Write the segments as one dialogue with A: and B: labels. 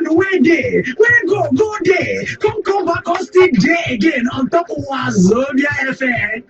A: Where there? Where go there? Come back on still there again on top of Wazobia FM.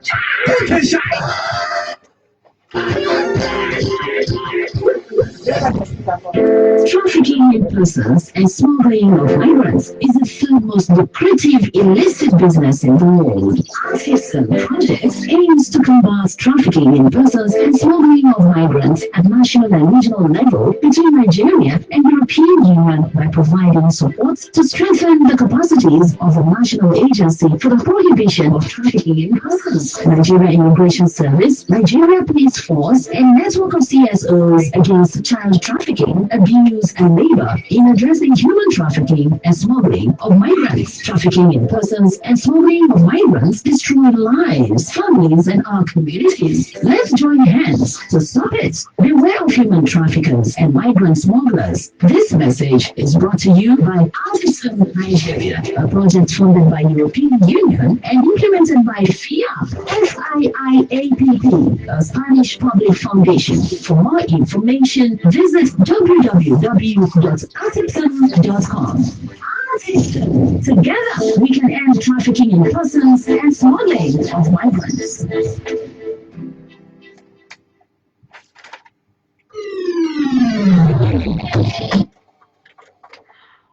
B: Trafficking in persons and smuggling of migrants is the third most lucrative illicit business in the world. A-TIPSOM project aims to combat trafficking in persons and smuggling of migrants at national and regional level between Nigeria and European Union by providing support to strengthen the capacities of the National Agency for the Prohibition of Trafficking in Persons, Nigeria Immigration Service, Nigeria Police Force, and network of CSOs against child trafficking, abuse, and labor in addressing human trafficking and smuggling of migrants. Trafficking in persons and smuggling of migrants destroy lives, families, and our communities. Let's join hands to stop it. Beware of human traffickers and migrant smugglers. This message is brought to you by A-TIPSOM Nigeria, a project funded by European Union and implemented by FIAPP, a Spanish public foundation. For more information, visit www.atipsom.com. Together, we can end trafficking in persons and smuggling of migrants.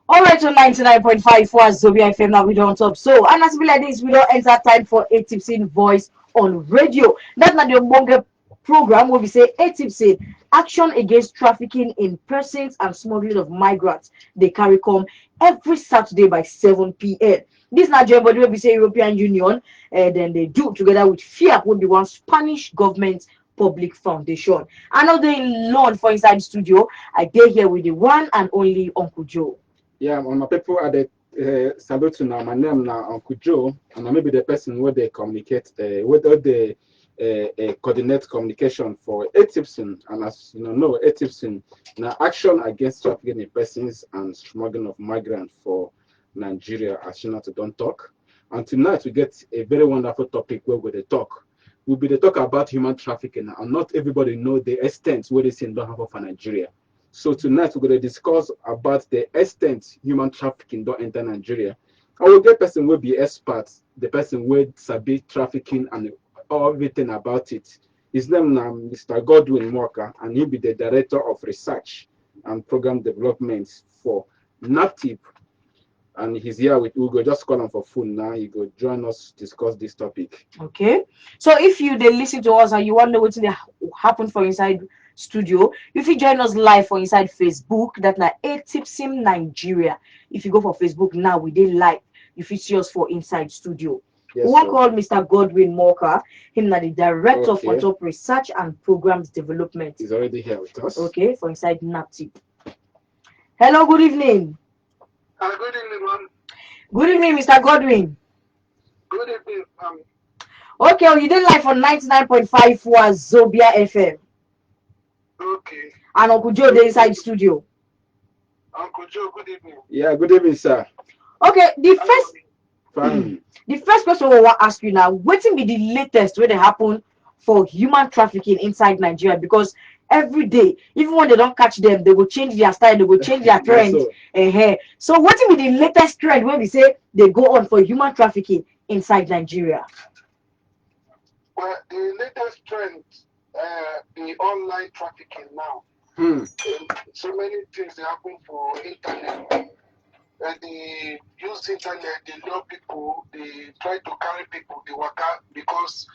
C: Alright, so 99.5 for Zobia FM now we don't top. So, and as we like this, we don't enter time for A-TIPSOM voice on radio. That's not the Morka program where we say A-TIPSOM action against trafficking in persons and smuggling of migrants. They carry come every Saturday by 7 p.m. This Nigerian body where we say European Union, then they do together with FIAP will be one Spanish government public foundation. Another loan for inside the studio. I dare here with the one and only Uncle Joe.
D: Yeah, on my people are the salute now. My name now Uncle Joe, and I may be the person where they communicate, where they coordinate communication for A-TIPSOM. And as you know, A-TIPSOM now action against trafficking in persons and smuggling of migrants for Nigeria. As you know, to don't talk. And tonight we get a very wonderful topic where we talk. We'll be the talk about human trafficking, and not everybody know the extent where this thing don't happen for Nigeria. So tonight we're going to discuss about the extent human trafficking don't enter Nigeria. I will get person will be experts, the person will sabi trafficking and everything about it. His name now Mr. Godwin Morka, and he'll be the director of research and program development for NAPTIP. And he's here with Ugo. Just call him for phone now. He go join us discuss this topic.
C: Okay. So if you they listen to us and you want to know what happen for inside studio, if you join us live for inside Facebook, that's like A-TIPSOM Nigeria. If you go for Facebook now, we did live. If you see us for inside studio.
D: Yes,
C: we want call Mr. Godwin Morka, him na the director for top research and programs development.
D: He's already here with us.
C: Okay, for inside NAPTIP. Hello, good evening.
E: Good evening, ma'am.
C: Good evening, Mr. Godwin.
E: Good evening, ma'am.
C: Okay, well, you did live on 99.5 for Zobia FM.
E: Okay.
C: And Uncle Joe, the inside studio.
E: Uncle Joe, good evening.
D: Yeah, good evening, sir.
C: Okay, the first question we want to ask you now, what will be the latest when it happen for human trafficking inside Nigeria? Because every day, even when they don't catch them, they will change their style, they will change their trend. So what will be the latest trend when we say they go on for human trafficking inside Nigeria?
E: Well, the latest trend, the online trafficking now. So many things happen for internet. They use internet, they lure people, they try to carry people, they work out because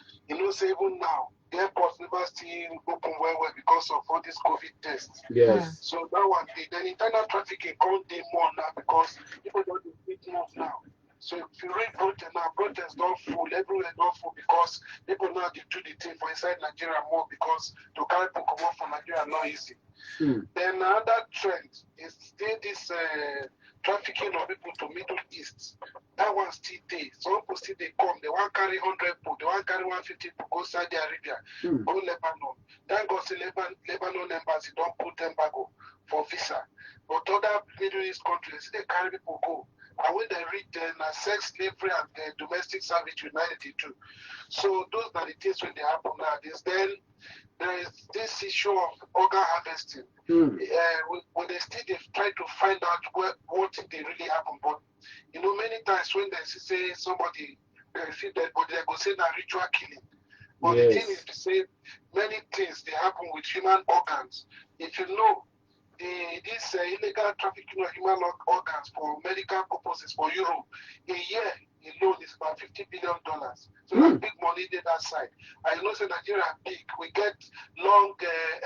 E: say even now, the airports never still open well because of all these COVID tests.
D: Yes.
E: So that one, then internal trafficking can't do more now because people don't need more now. So if you read protest now, protests don't full, everywhere don't full because people now they do the thing for inside Nigeria more because to carry people come out from Nigeria not easy. Then another trend is still this trafficking of people to Middle East. That one still there. Some people still they come, they want to carry 100 people, they want to carry 150 people, go Saudi Arabia, go Lebanon. Thank God the Lebanon embassy don't put embargo for visa. But other Middle East countries, they carry people go. And when they read sex slavery and domestic service united too. So those are the things when they happen nowadays. Then there is this issue of organ harvesting. When they still they try to find out what they really happen. But you know, many times when they say somebody see dead body, they go say that ritual killing. But the thing is to say many things they happen with human organs. If you know this illegal trafficking of human organs for medical purposes for Europe, a year alone is about $50 billion. So that's big money there that side. I know say Nigeria big. We get long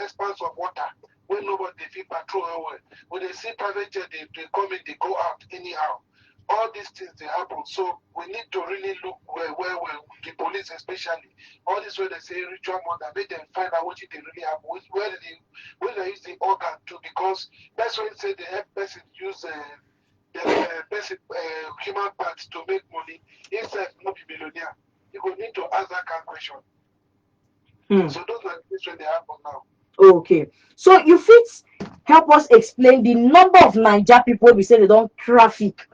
E: expanse of water when nobody they feel patrol anywhere. When they see private jet, they come in, they go out anyhow. All these things they happen. So we need to really look where the police especially. All this way they say ritual murder, make them find out what they really happen. Where they use the organ to, because that's why they say they have person use the basic human parts to make money. Instead not be millionaire. You will need to ask that kind of question. So those are the things when they happen now.
C: Okay. So you fit help us explain the number of Naija people we say they don't traffic.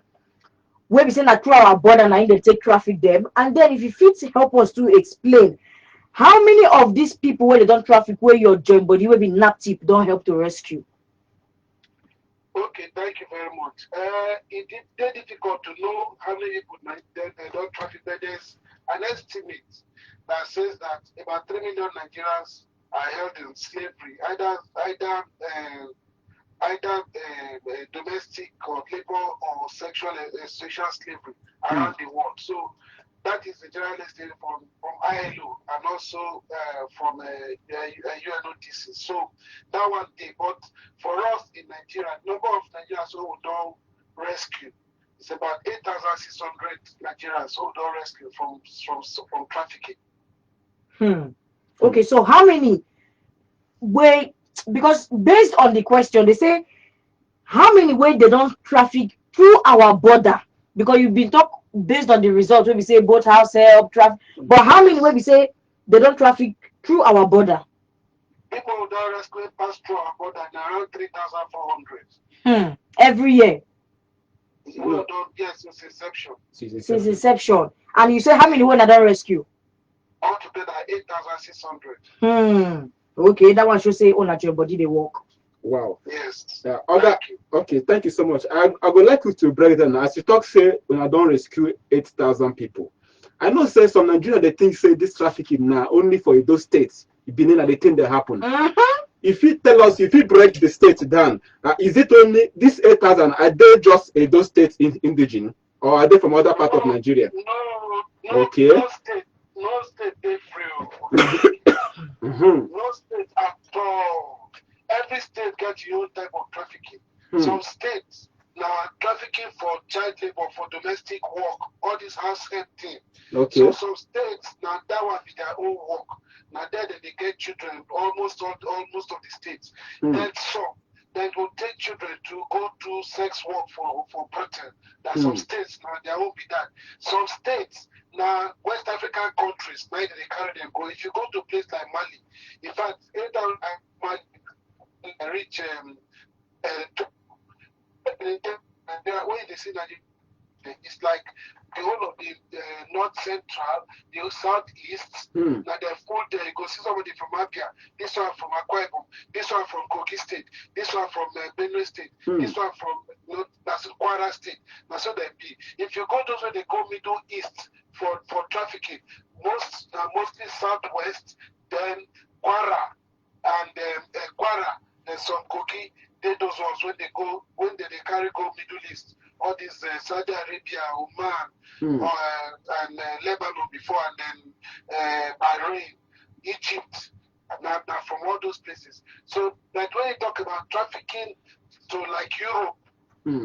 C: Where we say that through our border now they take traffic them. And then if you fit help us to explain how many of these people where they don't traffic where your joint body will be NAPTIP don't help to rescue.
E: Okay, thank you very much. It is very difficult to know how many people they don't traffic. There's an estimate that says that about 3 million Nigerians are held in slavery, either domestic or labor or sexual slavery around the world. So that is the general estimate from ILO and also from UNODC. So that one day, but for us in Nigeria, number of Nigerians who don't rescue is about 8,600 Nigerians who don't rescue from trafficking.
C: Okay, so how many way, because based on the question they say how many way they don't traffic through our border, because you've been talk based on the results when we say both house help traffic, but how many way we say they don't traffic through our border?
E: People who don't rescue pass through our border around 3,400
C: every year.
E: No, yes, since inception.
C: Since inception. And you say how many when I don't rescue?
E: Altogether 8,600.
C: Okay, that one should say on at your body they work.
D: Wow.
E: Yes.
D: Okay, thank you so much. I would like you to break down as you talk say when I don't rescue 8,000 people. I know say some Nigeria they think say this trafficking now only for those states. Benin they think they happen. If you tell us, if you break the states down, is it only this 8,000? Are they just those states indigenous, or are they from other part of Nigeria?
E: No.
D: Okay.
E: No state they free. No state at all. Every state gets your own type of trafficking. Some states now trafficking for child labor, for domestic work, all this house help thing.
D: Okay.
E: So some states now that one be their own work. Now there they get children almost of the states. Then some then will take children to go to sex work for Britain. That some states now their own be that. Some states now West African countries now they carry them go. If you go to a place like Mali, in fact, anytime Mali reach when they see that it's like the whole of the north central, the southeast. Now they're full there. You go see somebody from Abia, this one from Akwa Ibom, this one from Kogi State, this one from Benue State, this one from Kwara State. Now so they be. If you go those way, they go Middle East for trafficking. Mostly southwest, then Kwara and some Kogi. They those ones when they carry go Middle East. All these Saudi Arabia, Oman, and Lebanon before, and then Bahrain, Egypt, now from all those places. So, like when you talk about trafficking to like Europe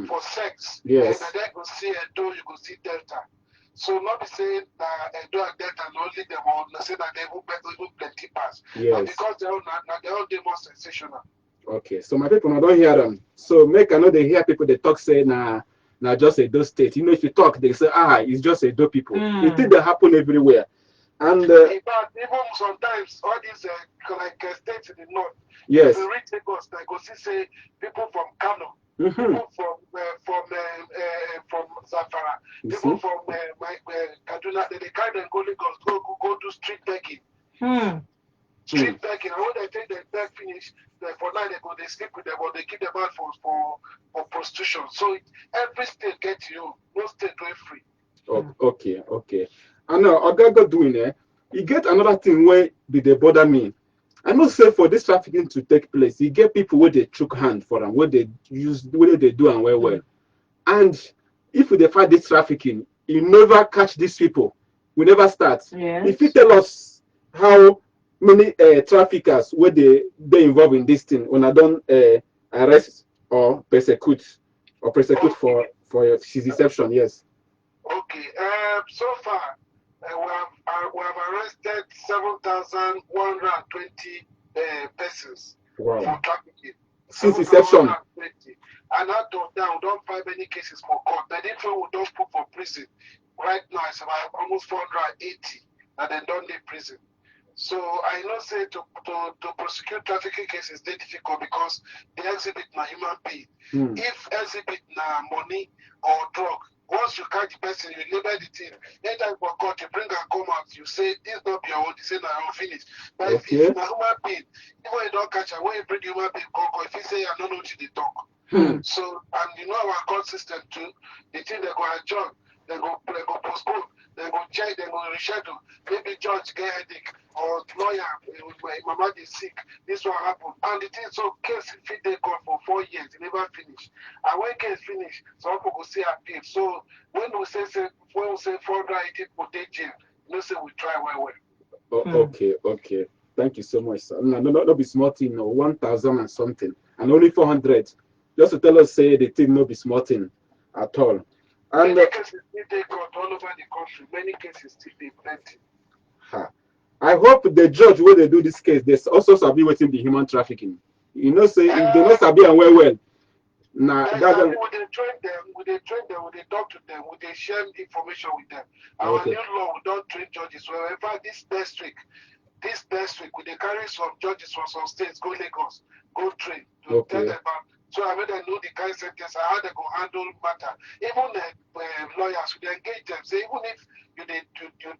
E: for sex,
D: yes,
E: and then you go see Edo, you go see Delta. So not be saying that Edo and Delta and only them or say that they even plenty pass.
D: yes,
E: And because they're all more sensational.
D: Okay, so my people, I don't hear them. So make I know they hear people they talk say now just a do state. You know, if you talk, they say it's just a do people. You think they happen everywhere, and
E: in fact, even sometimes all these states in the north.
D: Yes.
E: If you reach Lagos, I go see say people from Kano people from Zafara,
D: You
E: people
D: see?
E: from Kaduna, they carry them go Lagos, go do street begging. Street begging. And when they take the beg finish, for now they sleep with them or they keep them out for prostitution. So every state gets you, no state going free.
D: Okay. And now Oga Godwin, you get another thing where they bother me. I know say for this trafficking to take place, you get people where they chook hand for them, where they do and well. And if they fight this trafficking, you never catch these people. We never start.
C: Yes.
D: If you tell us how many traffickers where they involved in this thing, when I don't arrest or persecute for his deception, yes.
E: Okay. So far, we have arrested 7,120 persons
D: Wow.
E: for trafficking.
D: Since deception.
E: 7,120. And out of that, we don't find many cases for court. The difference we don't put for prison. Right now, it's about almost 480 that they don't need prison. So I know say to prosecute trafficking cases is difficult because the exhibit na human being. If exhibit na money or drug, once you catch the person, you label the thing. Anytime for court, you bring and come out, you say this not your own, you say na your finish. But if na human being, even you don't catch her, when you bring the human being, go, if you say I don't know what you talk. So and you know our court system too, the thing they go adjourn, they go postpone, they go check, they go reschedule. Maybe judge get headache or lawyer, mama is sick, this will happen. And the thing so case fit they court for 4 years, it never finish. And when case finish, some people go see appeal. So when we say 480 people take jail, you know say we try well.
D: Okay. Thank you so much, sir. No be small thing, no 1,000 and something, and only 400. Just to tell us, say the thing no be small thing at all. And
E: many cases still take court all over the country. Many cases still take plenty.
D: I hope the judge where they do this case, there's also sabi waiting the human trafficking. You know, say if they not sabi and well. Nah,
E: we they train them, we talk to them, we they share information with them. Our new law, we don't train judges. Well, in fact, this next week, we they carry some judges from some states, go Lagos, go train to tell them about. So I made them know the kind of sentence, how they go handle matter. Even lawyers, we engage them. Say even if you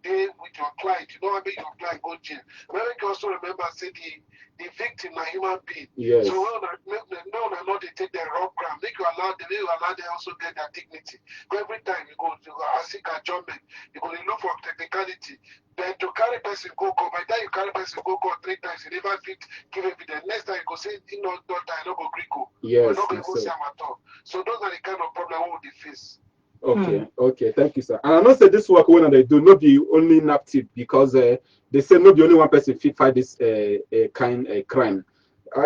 E: deal with your client, you don't make your client go jail. But we can also remember, say the victim, a human being.
D: Yes.
E: So no, they take the raw ground. Make you allow them also get their dignity. But every time you go to seek adjournment, you go to look for technicality. Then to carry person go court, by the time you carry person go court 3 times, you never fit give evidence. Next time you go say, not I no go gree go.
D: Yes.
E: We're not going to go see them at all. So those are the kind of problem we will face.
D: Okay, thank you, sir. And I know say this work when they do not be only NAPTIP because they say not be only one person fit fight this kind crime.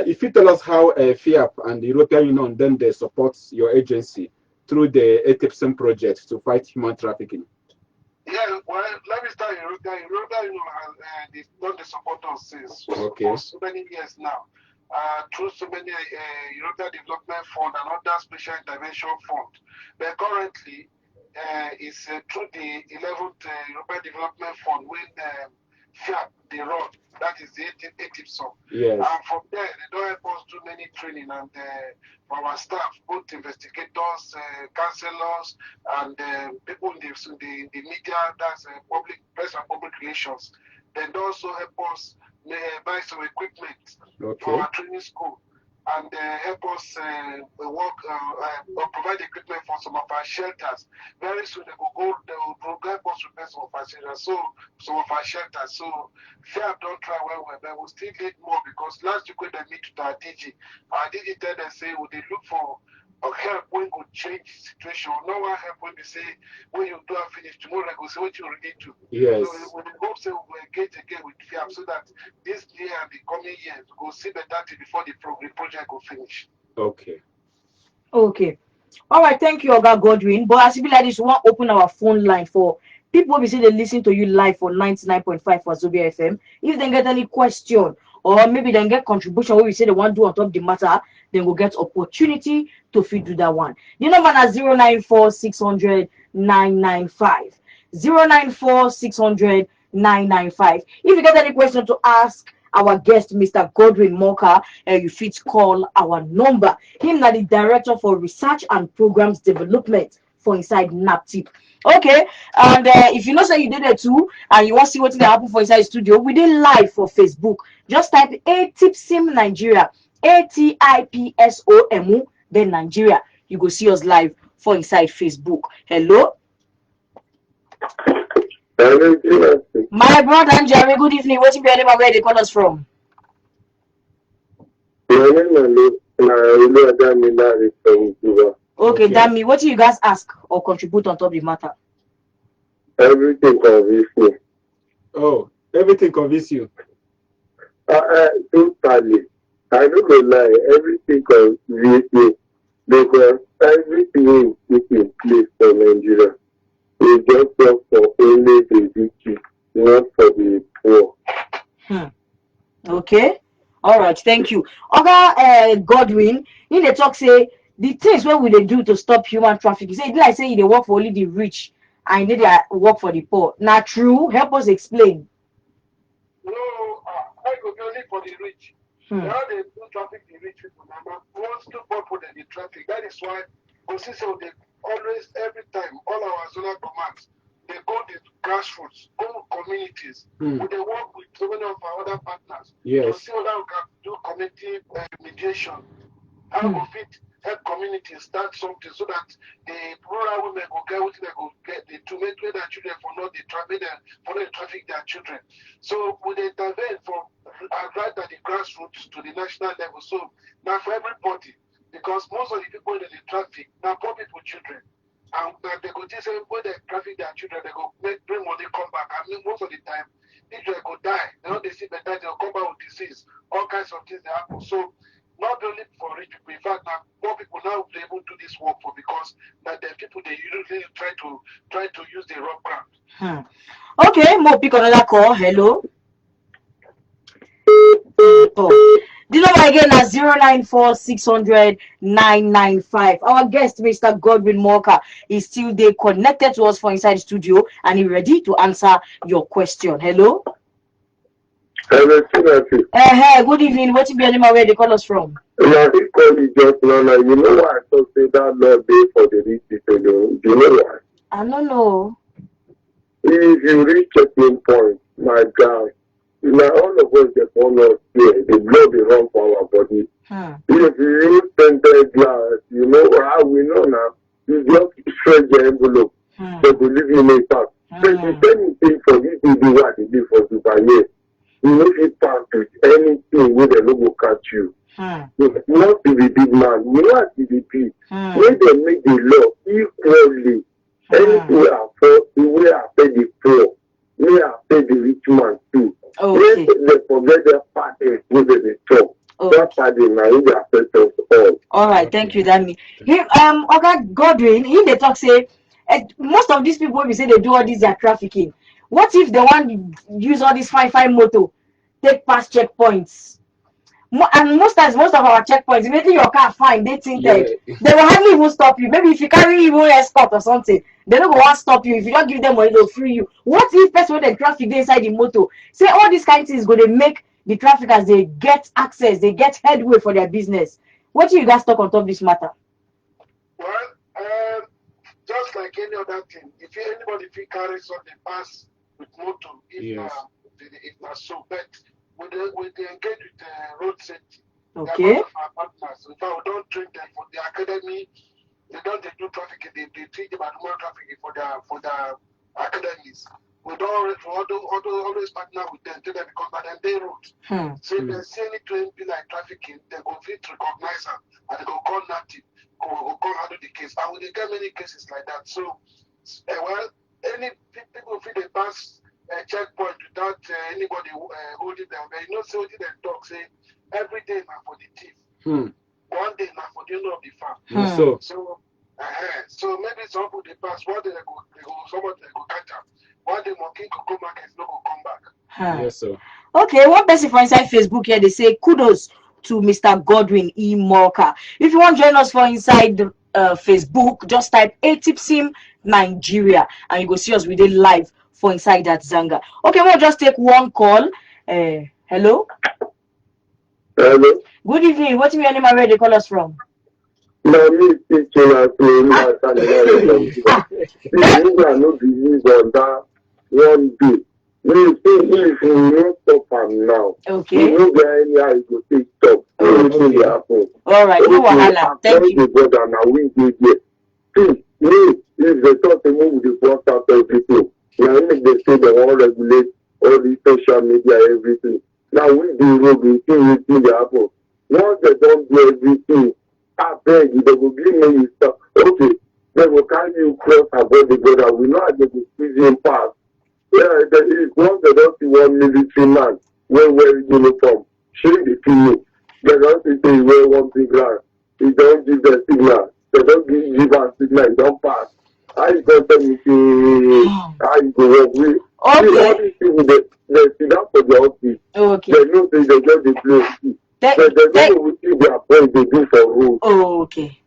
D: If you tell us how FIAP and the European Union then they support your agency through the A-TIPSOM project to fight human trafficking.
E: Yeah, well, let me start European Union has done the support us since for so many years now. Through so many European Development Fund and other special intervention fund. But currently, it's through the 11th European Development Fund when FIAP, the road, that is the A-TIPSOM.
D: Yes.
E: And from there, they don't help us do many training and for our staff, both investigators, counselors, and people in the media, that's public press and public relations. Then they also help us buy some equipment for our training school and help us work or provide equipment for some of our shelters. Very soon they will help us repair some of our shelters. So some of our shelters. So FIAP don't try well, but we'll still need more because last week when they meet with our DG tell them say they look for help when go change situation. No one help when they say when you do and finish tomorrow, I go say what you already do.
D: Yes.
E: So we hope say we will engage again with FIAP so that this year and the coming years we will see better thing before the project will finish.
D: Okay.
C: All right, thank you, Oga Godwin. But as if like this, we want to open our phone line for people who say they listen to you live for 99.5 for Zobia FM. If they get any question or maybe they get contribution where we say they want to do on top of the matter, then we'll get opportunity to fit do that one. The number is 094 600 995. 094 600 995. If you get any question to ask our guest, Mr. Godwin Morka. You fit call our number. Him na the director for research and programs development for inside NAPTIP. Okay, and if you know say you did it too, and you want to see what happen for inside the studio, we did live for Facebook. Just type A-TIPSOM Nigeria, A-TIPSOM, then Nigeria. You go see us live for inside Facebook. Hello. My brother and Jerry, good evening. What's your name and where they call us from? Okay, Dami, what do you guys ask or contribute on top of the matter?
F: Everything convinces me.
D: Oh, everything convinces you.
F: Totally. I don't lie. Everything convinces me because everything is in place for Nigeria. We just work for only the rich, not for the poor.
C: Okay. All right. Thank you. Godwin, in the talk say the things what will they do to stop human trafficking? Say like say they work for only the rich and they work for the poor. Not true. Help us explain.
E: No, I go only for the rich. Now they do traffic the rich people. Now, once two people they traffic. That is why consistently they always every time all our zonal commands they go to grassroots, go communities. They work with so many of our other partners to see how we can do community mediation. How we fit help communities start something so that the rural women go get what they go get to make their children for not the traffic their children. So we intervene from right at the grassroots to the national level. So now for everybody, because most of the people in the traffic now poor people children. And they go just say when they traffic their children, they go bring money come back. I mean most of the time children go die. They don't they see better, they'll come back with disease, all kinds of things they happen. So not only for rich people, in fact, now more people now be able to do this work for because that the people they usually try to use the wrong ground.
C: Okay, more pick another call. Hello. The number again is 094 600 995. Our guest, Mr. Godwin Morka, is still there connected to us for inside the studio and he's ready to answer your question. Hello.
F: Hello,
C: good evening. What is your name and where they call us from?
F: Yeah, he called you just now. You know why I thought say that law day for the rich people? Do you know why?
C: I don't know.
F: If you reach checking point, my guy, now all of us get on us here. The blood is wrong for our body. If you use scented glass, you know how we know now. You just stretch the envelope. They believe you may pass. So the same thing for this to do what they do for Dubai. You know if pass with anything where the logo catch you. You not to be big man, you know what to be big. When they make the law equally, anything we are pay the poor, we are pay the rich man too.
C: Okay.
F: When they forget their party with the top. That party now they affect us all.
C: All right, thank you, Danny. Godwin, in the talk say most of these people we say they do all these their trafficking. What if they want to use all these fine motor, take past checkpoints? And most times, most of our checkpoints, immediately your car fine, they tinted. They will hardly even stop you. Maybe if you carry even escort or something, they don't want to stop you. If you don't give them money, they'll free you. What if person when they traffic they inside the motor? Say all these kind of things going to make the traffickers they get access, they get headway for their business. What do you guys talk on top of this matter?
E: Well, just like any other thing, if anybody carry something pass with motor, if not so, but we engage with road safety.
C: Okay.
E: Our partners. In fact, we don't train them for the academy. They don't do trafficking. They treat them as more trafficking for their academies. We don't always partner with them to them because by then they road. So if they see any train be like trafficking, they go fit recognize them and they go call NAPTIP, go handle the case. And we get many cases like that. So any people feel they pass a checkpoint without anybody holding them. But you know, so holding them talk say every day now for the thief. 1 day now for the owner of the farm. So maybe some people they pass 1 day they go somebody they go catch up. 1 day monkey go go market no go come back.
D: Yes, sir.
C: Okay, one person from inside Facebook here they say kudos to Mr. Godwin E. Morka. If you want to join us for inside Facebook, just type A-TIPSOM Nigeria and you go see us with it live for inside that Zanga. Okay, we'll just take one call. Hello.
F: Hello.
C: Good evening. What's your name and where they call us from?
F: Now, me teaching us to understand the you are not believe on that one day. You see, if you don't stop am now,
C: Okay.
F: you know where any eye go take stop. Anything happen.
C: All right. No wahala. Thank you.
F: Brother, now we dey there. See, me, if they talk to me with the cross out everything, now make they say they want regulate all the social media, everything. Now we dey road, we see wetin dey happen. Once they don't do everything, I beg you, they will give me you stuff. Okay, they will carry you cross above the border. We know how they will squeeze you pass. Yeah, once they don't see one military man wear uniform, shake the pillow. They don't see say he wear one big land. He don't give the signal. They don't give us signal. He don't pass. How you going to tell me say how you go work with? See, all these people they sit down for their office.
C: Okay.
F: They know say they just dey play. They don't know wetin their boy dey do for road.
C: Okay.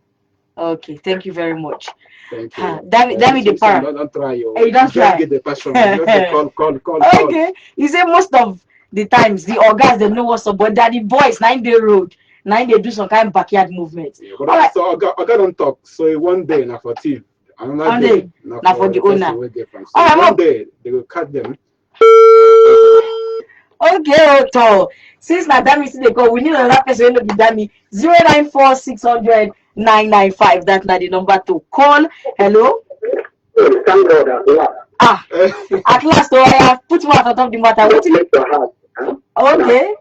C: Okay. Thank you very much.
D: Thank you.
C: That me the part.
D: Don't try your.
C: Hey, don't try.
D: Get the passion. Just call.
C: Okay. You say most of the times the organs they know what's up, but that the boys 9-day road, 9 day do some kind of backyard movement.
D: Yeah, but right. So I don't talk. So one day na for team, another day
C: na for the owner.
D: So one day they will cut them.
C: Okay, so since na Dami still dey call, we need another person wey no be Dami. 094 600 995. That's not the number to call. Hello.
F: Thank God at last.
C: At last, so I have put mouth on top the matter. What
F: Bless your heart. Huh?
C: Okay.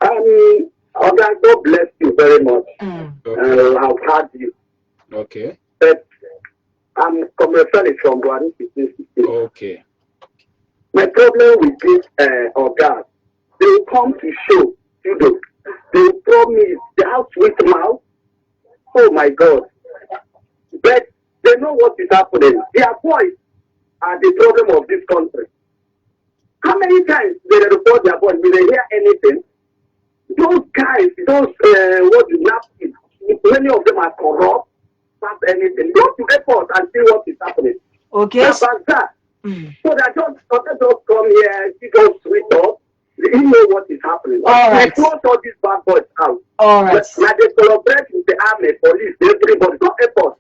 F: God bless you very much. I've had you.
D: Okay.
F: But I'm commercially from Godwin.
D: Okay.
F: My problem with this organ, they will come to show, you know, they will promise the house with mouth. Oh my God. But they know what is happening. Their voice are the problem of this country. How many times they report their voice? Will they hear anything? Those guys, what you NAPTIP, many of them are corrupt, not anything. Go to airport and see what is happening.
C: Okay.
F: About that. So that don't come here, she goes sweet up. You know what is happening.
C: All right.
F: We want all these bad boys out.
C: All right.
F: Like they collaborate with the army, police, everybody. Not airport.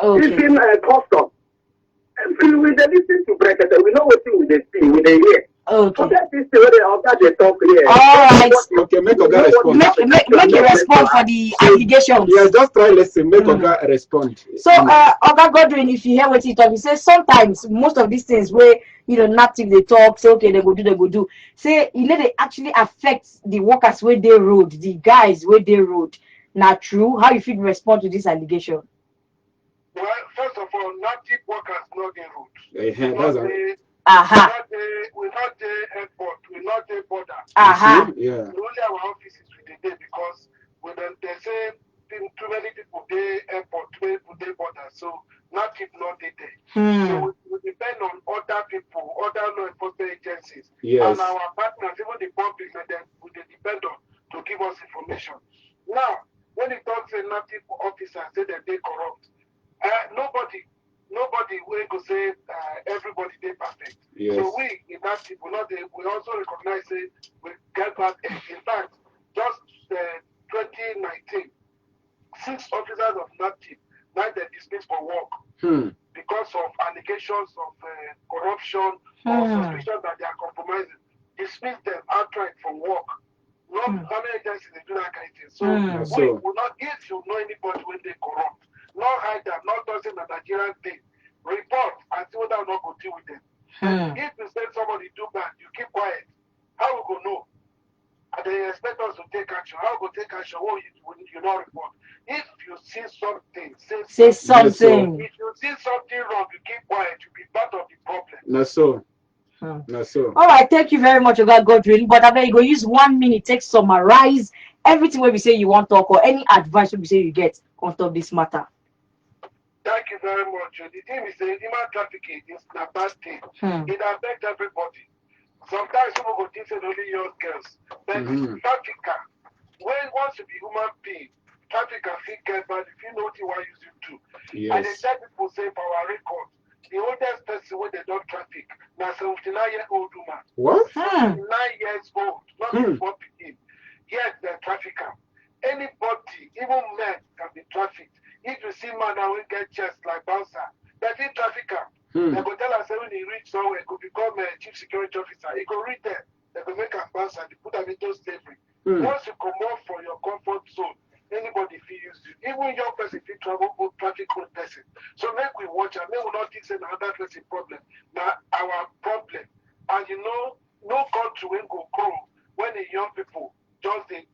C: Okay.
F: Even custom. And we listen to breakers, we know what we they see, we they hear.
C: Okay.
F: So that is the way they talk here.
C: All right.
D: Okay, make Oga respond.
C: Make you respond for the allegations.
D: Yeah, just try listen. Make Oga respond.
C: So, Oga Godwin, if you hear what he talk, he says sometimes most of these things where NAPTIP they talk, say okay, they go do. Say they actually affect the workers where they road, the guys where they road. Not true. How you feel respond to this allegation?
E: Well, first of all, NAPTIP workers not the road. We're not the airport, we're not the border.
D: Yeah.
E: Only our offices with the day because when they say too many people they airport, too many people they border. So NAPTIP not there. So we depend on other people, other law enforcement agencies.
D: Yes.
E: And our partners, even the public, they depend on to give us information. Now, when it talks to NAPTIP officers say that they corrupt, nobody will go say everybody they perfect.
D: Yes.
E: So we in NAPTIP we also recognize it, we get that in fact just 2019 6 officers of NAPTIP now they dismissed for work because of allegations of corruption or suspicion that they are compromising. Dismiss them outright from work. Not how many agencies they do that kind of thing. So we will not, if you know anybody when they corrupt, not hide them, not doing the Nigerian thing. Report and see whether or not go deal with them. If you say somebody do bad, you keep quiet. How we go know? And they expect us to take action. How we go take action? What you not report? If you see something, say
C: something.
E: If you see something wrong, you keep quiet. You be part of the problem.
D: No, so.
C: All right, thank you very much, Oga Godwin. But I bet you go use 1 minute, take summarize everything where we say you want to talk or any advice we say you get on top of this matter.
E: Thank you very much. The thing is human trafficking is a bad thing. It affects everybody. Sometimes people go think it's only young girls. But trafficker, once you be human being, trafficker fit get bad if you know what you want use you do.
D: Yes.
E: And they tell people say for our record, the oldest person when they don't traffic, now 79-year-old woman.
D: What?
E: 79 years old. not be poor pikin. Yes, they're trafficker. Anybody, even men, can be trafficked. If you see man now will get chest like bouncer, that's a trafficker. They go tell us when he reach somewhere, he could become a chief security officer. He go read there. They go make a bouncer. They put him into slavery. Once you come out from your comfort zone, anybody feel use you. Even young person feel travel for traffic code person. So make we watch and make we not think say another person problem. Now our problem. And you know, no country will go grow when the young people just they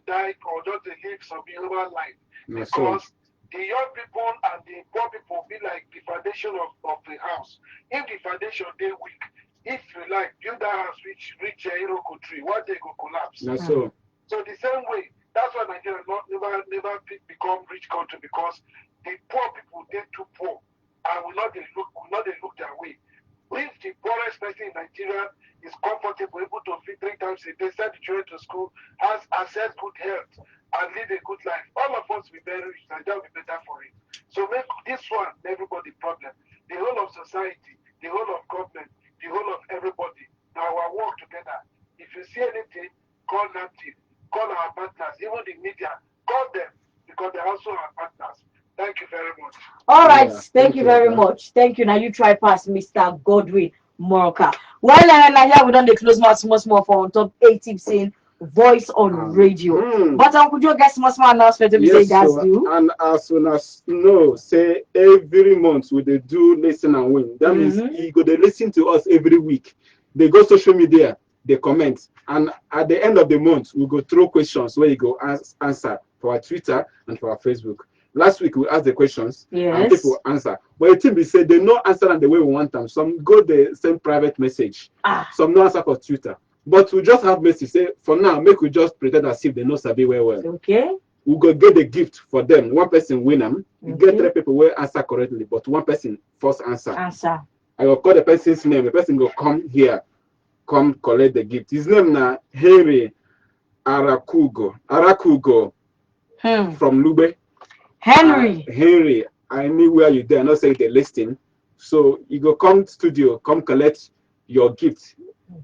E: die or just they live some human life. Because the young people and the poor people be like the foundation of the house. If the foundation they weak, if you like build that house which reach a Iroko tree, one day go collapse. So the same way, that's why Nigeria never become rich country, because the poor people they too poor and will not they look their way. If the poorest person in Nigeria is comfortable, able to feed 3 times a day, send the children to school, has access good health, and live a good life, all of us will be very rich, and that will be better for it. So make this one everybody problem. The whole of society, the whole of government, the whole of everybody. Now our work together. If you see anything, call NAPTIP, call our partners, even the media, call them, because they're also our partners. Thank you very much.
C: All right, thank you very much. Thank you. Now you try pass Mr. Godwin Morka. Well, now here we done the close much more for on top A-TIPSOM voice on radio. But could you get small announcement to be say guys do?
D: And as soon as say every month we they do listen and win. That means you go they listen to us every week. They go social media, they comment, and at the end of the month we go throw questions where you go answer for our Twitter and for our Facebook. Last week we asked the questions and people answer. But the thing we said they no answer them the way we want them. Some go they send private message. Some no answer for Twitter. But we just have message say for now make we just pretend as if they know Sabi well.
C: Okay.
D: We go get the gift for them. One person win them. Get 3 people will answer correctly, but one person first answer. I will call the person's name. The person go come here, come collect the gift. His name na Henry Arakugo from Lube. Henry, I knew where you there. Not say they listing. So you go come studio, come collect your gift.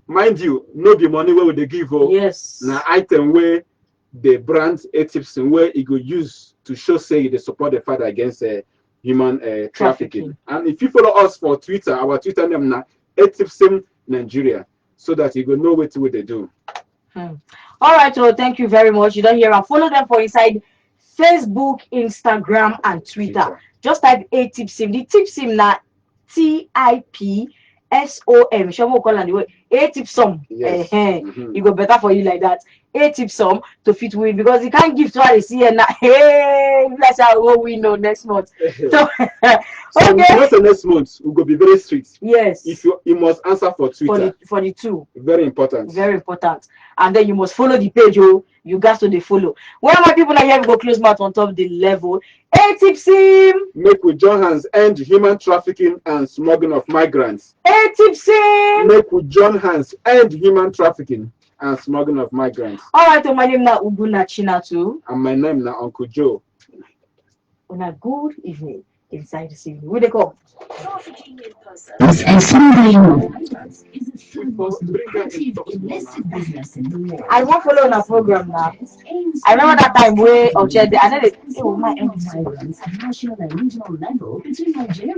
D: Mind you, no the money where they give. Now item where the brand A-TIPSOM where you go use to show say they support the fight against human trafficking. And if you follow us for Twitter, our Twitter name na A-TIPSOM Nigeria, so that you go know what they do.
C: All right, well, thank you very much. You don't hear and follow them for inside Facebook, Instagram, and Twitter. Just type A-TIPSOM. The TIPSOM na TIPSOM. Shamo call and the way A-TIPSOM. You go better for you like that. A-TIPSOM to fit win, because you can't give to her see and hey, that's how we know next month. So
D: so next month we go be very strict.
C: If
D: you must answer for Twitter
C: for the 2.
D: Very important.
C: And then you must follow the page. You got to follow. When my people are here, we go close mouth on top of the level. A-TIPSOM.
D: Make with join hands end human trafficking and smuggling of migrants.
C: A-TIPSOM.
D: Make with join hands end human trafficking and smuggling of migrants.
C: All right, so my name is Uguna Chinatu.
D: And my name is Uncle Joe.
C: On a good evening inside the city. Where they come?
B: And smuggling of migrants is the third most lucrative illicit business in the world.
C: I won't follow on a program now. I remember that time where I know they
B: migrants at national and regional level between Nigeria